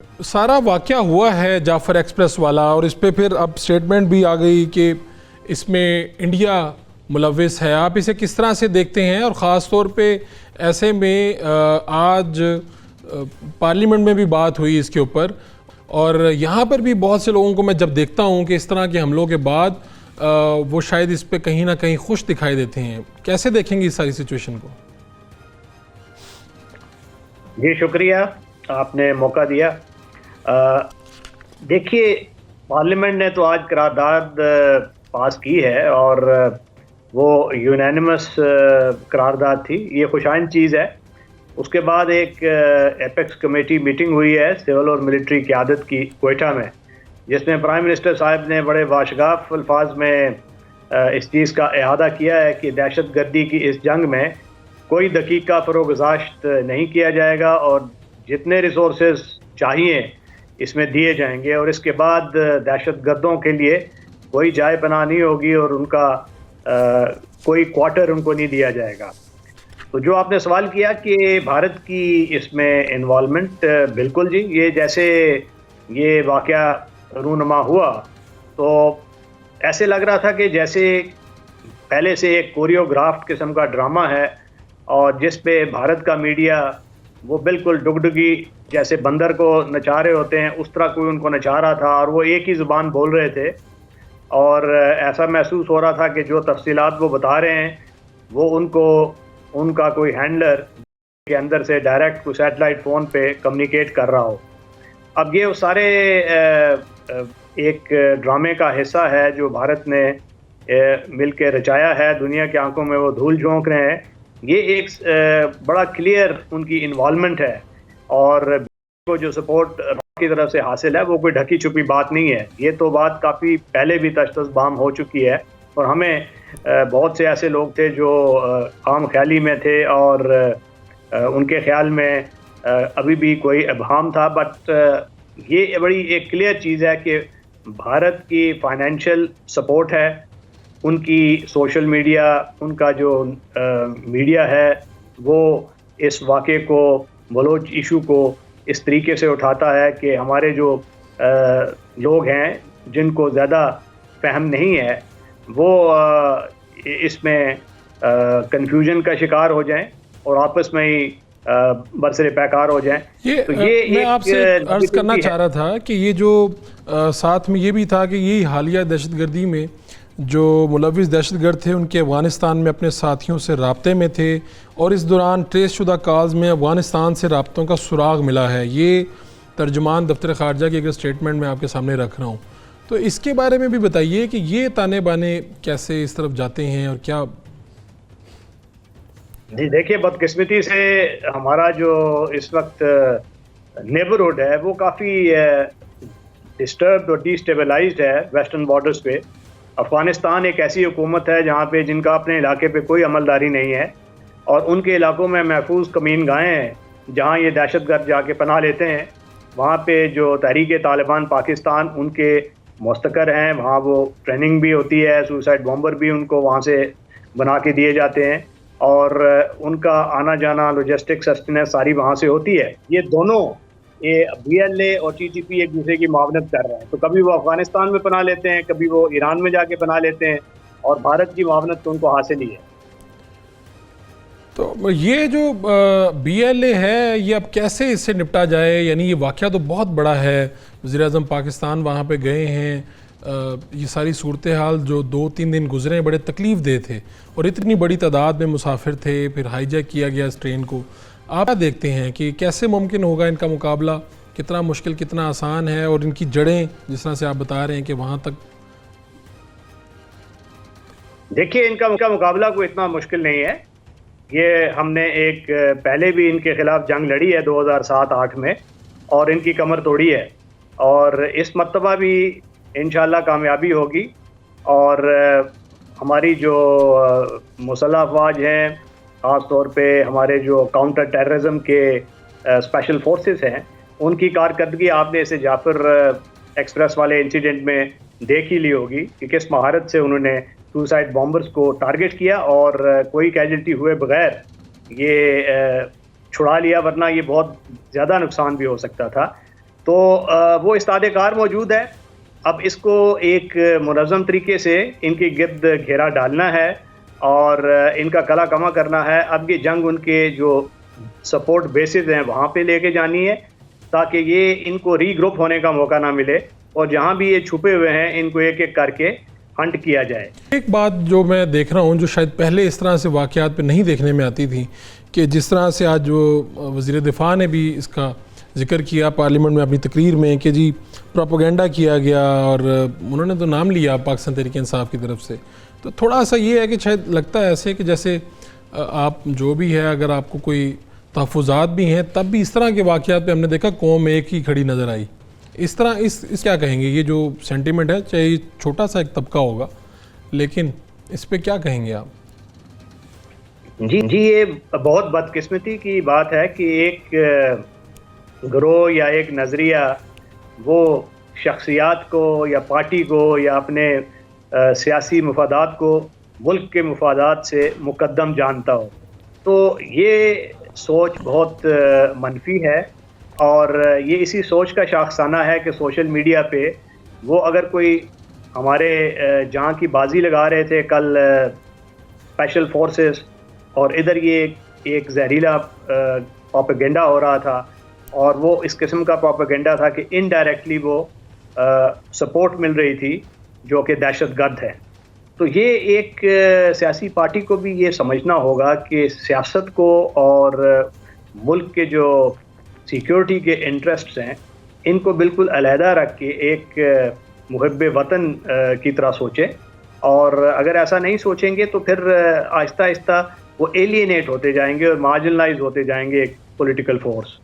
सारा वाक़या हुआ है जाफ़र एक्सप्रेस वाला, और इस पे फिर अब स्टेटमेंट भी आ गई कि इसमें इंडिया मुलव्विस है। आप इसे किस तरह से देखते हैं? और ख़ास तौर पे ऐसे में आज पार्लियामेंट में भी बात हुई इसके ऊपर, और यहाँ पर भी बहुत से लोगों को मैं जब देखता हूँ कि इस तरह के हमलों के बाद वो शायद इस पे कहीं ना कहीं खुश दिखाई देते हैं। कैसे देखेंगे इस सारी सिचुएशन को? जी शुक्रिया, आपने मौका दिया। देखिए, पार्लियामेंट ने तो आज करारदाद पास की है और वो यूनानिमस करारदाद थी। ये खुशाइन चीज़ है। उसके बाद एक एपेक्स कमेटी मीटिंग हुई है सिविल और मिलिट्री क़यादत की कोयटा में, जिसमें प्राइम मिनिस्टर साहब ने बड़े वाशगाफ अल्फाज में इस चीज़ का इहादा किया है कि दहशत गर्दी की इस जंग में कोई दकीका फरोगज़ाश्त नहीं किया जाएगा और जितने रिसोर्सेज चाहिए इसमें दिए जाएंगे, और इसके बाद दहशत गर्दों के लिए कोई जाए पनाह नहीं होगी और उनका कोई क्वार्टर उनको नहीं दिया जाएगा। तो जो आपने सवाल किया कि भारत की इसमें इन्वॉल्वमेंट, बिल्कुल जी, ये जैसे ये वाक़या रूनुमा हुआ तो ऐसे लग रहा था कि जैसे पहले से एक कोरियोग्राफ्ड किस्म का ड्रामा है और जिस पे भारत का मीडिया वो बिल्कुल डुगडुगी जैसे बंदर को नचा रहे होते हैं उस तरह कोई उनको नचा रहा था, और वो एक ही ज़ुबान बोल रहे थे और ऐसा महसूस हो रहा था कि जो तफसीलात वो बता रहे हैं वो उनको उनका कोई हैंडलर के अंदर से डायरेक्ट कोई सैटेलाइट फ़ोन पे कम्युनिकेट कर रहा हो। अब ये सारे एक ड्रामे का हिस्सा है जो भारत ने मिल के रचाया है। दुनिया की आंखों में वो धूल झोंक रहे हैं। ये एक बड़ा क्लियर उनकी इन्वॉल्वमेंट है और को जो सपोर्ट की तरफ से हासिल है वो कोई ढकी छुपी बात नहीं है। ये तो बात काफ़ी पहले भी तश्तज़बाम हो चुकी है और हमें बहुत से ऐसे लोग थे जो आम ख्याली में थे और उनके ख्याल में अभी भी कोई इबहम था। बट ये बड़ी एक क्लियर चीज़ है कि भारत की फाइनेंशियल सपोर्ट है, उनकी सोशल मीडिया, उनका जो मीडिया है वो इस वाक़े को, बलोच इशू को इस तरीके से उठाता है कि हमारे जो लोग हैं जिनको ज़्यादा फहम नहीं है वो इसमें कन्फ्यूजन का शिकार हो जाएं और आपस में ही बरसरे पैकार हो जाएं। तो ये मैं आपसे अर्ज़ करना चाह रहा था कि ये जो साथ में ये भी था कि ये हालिया दहशतगर्दी में जो मुलव्विस दहशतगर्द थे उनके अफ़गानिस्तान में अपने साथियों से राब्ते में थे और इस दौरान ट्रेस शुदा कॉल्स में अफ़गानिस्तान से राब्तों का सुराग मिला है। ये तर्जुमान दफ्तर ख़ारजा की एक स्टेटमेंट मैं आपके सामने रख रहा हूँ, तो इसके बारे में भी बताइए कि ये ताने बाने कैसे इस तरफ जाते हैं और क्या? जी देखिए, बदकिस्मती से हमारा जो इस वक्त नेबरहुड है वो काफ़ी डिस्टर्ब और डिस्टेबलाइज्ड है। वेस्टर्न बॉर्डर्स पे अफ़गानिस्तान एक ऐसी हुकूमत है जहाँ पे जिनका अपने इलाके पे कोई अमलदारी नहीं है और उनके इलाकों में महफूज कमीन गाहें हैं जहाँ ये दहशतगर्द जाके पनाह लेते हैं। वहाँ पे जो तहरीक तालिबान पाकिस्तान उनके मुस्तकर हैं, वहाँ वो ट्रेनिंग भी होती है, सुसाइड बॉम्बर भी उनको वहाँ से बना के दिए जाते हैं और उनका आना जाना, लॉजिस्टिक, सस्टेनेंस सारी वहाँ से होती है। ये दोनों ये BLA और TTP एक दूसरे की मुआवनत कर रहे हैं। तो कभी वो अफ़गानिस्तान में पनाह लेते हैं, कभी वो ईरान में जाके पनाह लेते हैं और भारत की मुआवनत तो उनको हासिल ही है। तो ये जो BLA है ये अब कैसे इससे निपटा जाए? यानी ये वाक़या तो बहुत बड़ा है, वज़ीर-ए-आज़म पाकिस्तान वहाँ पे गए हैं, ये सारी सूरत हाल जो 2-3 दिन गुजरे बड़े तकलीफ़ दे थे और इतनी बड़ी तादाद में मुसाफिर थे, फिर हाईजैक किया गया इस ट्रेन को। आप क्या देखते हैं कि कैसे मुमकिन होगा इनका मुकाबला? कितना मुश्किल, कितना आसान है? और इनकी जड़ें जिस तरह से आप बता रहे हैं कि वहाँ तक, देखिए इनका मुकाबला कोई इतना मुश्किल नहीं है। ये हमने एक पहले भी इनके ख़िलाफ़ जंग लड़ी है 2007-8 में और इनकी कमर तोड़ी है और इस मर्तबा भी इंशाअल्लाह कामयाबी होगी। और हमारी जो मुसल्लह अफवाज हैं, ख़ास तौर पे हमारे जो काउंटर टेररिज्म के स्पेशल फोर्सेस हैं, उनकी कारकर्दगी आपने इसे जाफ़र एक्सप्रेस वाले इंसिडेंट में देख ही ली होगी कि किस महारत से उन्होंने सुसाइड बॉम्बर्स को टारगेट किया और कोई कैजुअल्टी हुए बगैर ये छुड़ा लिया, वरना ये बहुत ज़्यादा नुकसान भी हो सकता था। تو وہ استاد کار موجود ہے. اب اس کو ایک منظم طریقے سے ان کے گرد گھیرا ڈالنا ہے اور ان کا گلا کما کرنا ہے. اب یہ جنگ ان کے جو سپورٹ بیسز ہیں وہاں پہ لے کے جانی ہے تاکہ یہ ان کو ری گروپ ہونے کا موقع نہ ملے اور جہاں بھی یہ چھپے ہوئے ہیں ان کو ایک ایک کر کے ہنٹ کیا جائے. ایک بات جو میں دیکھ رہا ہوں جو شاید پہلے اس طرح سے واقعات پہ نہیں دیکھنے میں آتی تھی کہ جس طرح سے آج جو وزیر دفاع نے بھی اس کا ذکر کیا پارلیمنٹ میں اپنی تقریر میں کہ جی پروپیگنڈا کیا گیا اور انہوں نے تو نام لیا پاکستان تحریک انصاف کی طرف سے. تو تھوڑا سا یہ ہے کہ شاید لگتا ہے ایسے کہ جیسے آپ جو بھی ہے اگر آپ کو کوئی تحفظات بھی ہیں تب بھی اس طرح کے واقعات پہ ہم نے دیکھا قوم ایک ہی کھڑی نظر آئی. اس طرح اس کیا کہیں گے یہ جو سینٹیمنٹ ہے چاہے چھوٹا سا ایک طبقہ ہوگا لیکن اس پہ کیا کہیں گے آپ؟ جی یہ بہت بدقسمتی کی بات ہے کہ ایک گروہ یا ایک نظریہ وہ شخصیات کو یا پارٹی کو یا اپنے سیاسی مفادات کو ملک کے مفادات سے مقدم جانتا ہو. تو یہ سوچ بہت منفی ہے اور یہ اسی سوچ کا شاخسانہ ہے کہ سوشل میڈیا پہ وہ اگر کوئی ہمارے جہاں کی بازی لگا رہے تھے کل اسپیشل فورسز اور ادھر یہ ایک زہریلا پروپیگنڈا ہو رہا تھا اور وہ اس قسم کا پروپیگنڈا تھا کہ انڈائریکٹلی وہ سپورٹ مل رہی تھی جو کہ دہشت گرد ہے. تو یہ ایک سیاسی پارٹی کو بھی یہ سمجھنا ہوگا کہ سیاست کو اور ملک کے جو سیکیورٹی کے انٹرسٹس ہیں ان کو بالکل علیحدہ رکھ کے ایک محب وطن کی طرح سوچے. اور اگر ایسا نہیں سوچیں گے تو پھر آہستہ آہستہ وہ ایلینیٹ ہوتے جائیں گے اور مارجنلائز ہوتے جائیں گے ایک پولیٹیکل فورس.